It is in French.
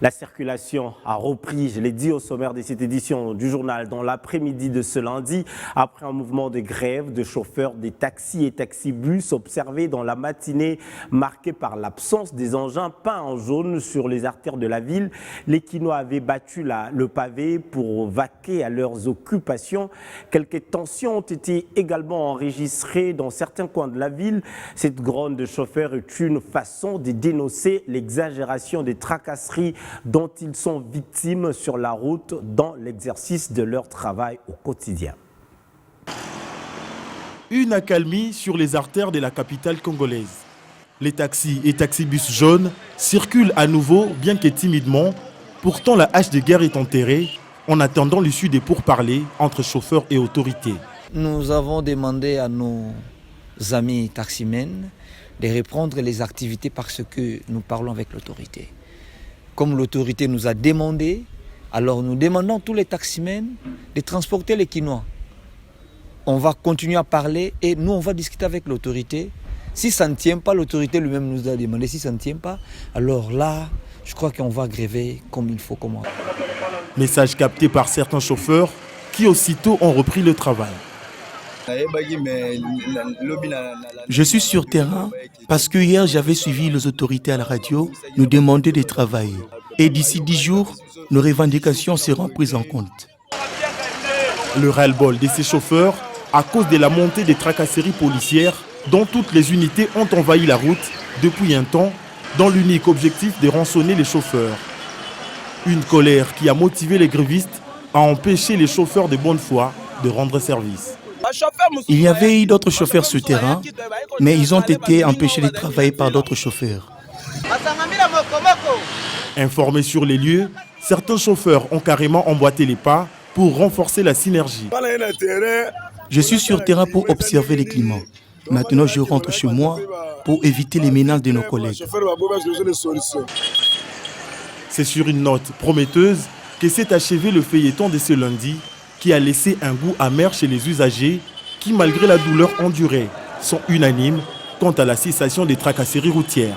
La circulation a repris, je l'ai dit au sommaire de cette édition du journal, dans l'après-midi de ce lundi, après un mouvement de grève de chauffeurs des taxis et taxibus observé dans la matinée marquée par l'absence des engins peints en jaune sur les artères de la ville. Les Quinois avaient battu le pavé pour vaquer à leurs occupations. Quelques tensions ont été également enregistrées dans certains coins de la ville. Cette gronde de chauffeurs est une façon de dénoncer l'exagération des tracasseries dont ils sont victimes sur la route dans l'exercice de leur travail au quotidien. Une accalmie sur les artères de la capitale congolaise. Les taxis et taxibus jaunes circulent à nouveau, bien que timidement. Pourtant, la hache de guerre est enterrée en attendant l'issue des pourparlers entre chauffeurs et autorités. Nous avons demandé à nos amis taximens de reprendre les activités parce que nous parlons avec l'autorité. Comme l'autorité nous a demandé, alors nous demandons à tous les taximens de transporter les Quinois. On va continuer à parler et nous on va discuter avec l'autorité. Si ça ne tient pas, l'autorité lui-même nous a demandé. Si ça ne tient pas, alors là, je crois qu'on va gréver comme il faut. Message capté par certains chauffeurs qui aussitôt ont repris le travail. Je suis sur terrain parce que hier j'avais suivi les autorités à la radio nous demander de travailler. Et d'ici 10 jours, nos revendications seront prises en compte. Le ras-le-bol de ces chauffeurs à cause de la montée des tracasseries policières dont toutes les unités ont envahi la route depuis un temps dans l'unique objectif de rançonner les chauffeurs. Une colère qui a motivé les grévistes à empêcher les chauffeurs de bonne foi de rendre service. Il y avait eu d'autres chauffeurs sur terrain, mais ils ont été empêchés de travailler par d'autres chauffeurs. Informés sur les lieux, certains chauffeurs ont carrément emboîté les pas pour renforcer la synergie. Je suis sur terrain pour observer les climats. Maintenant, je rentre chez moi pour éviter les menaces de nos collègues. C'est sur une note prometteuse que s'est achevé le feuilleton de ce lundi qui a laissé un goût amer chez les usagers qui, malgré la douleur endurée, sont unanimes quant à la cessation des tracasseries routières.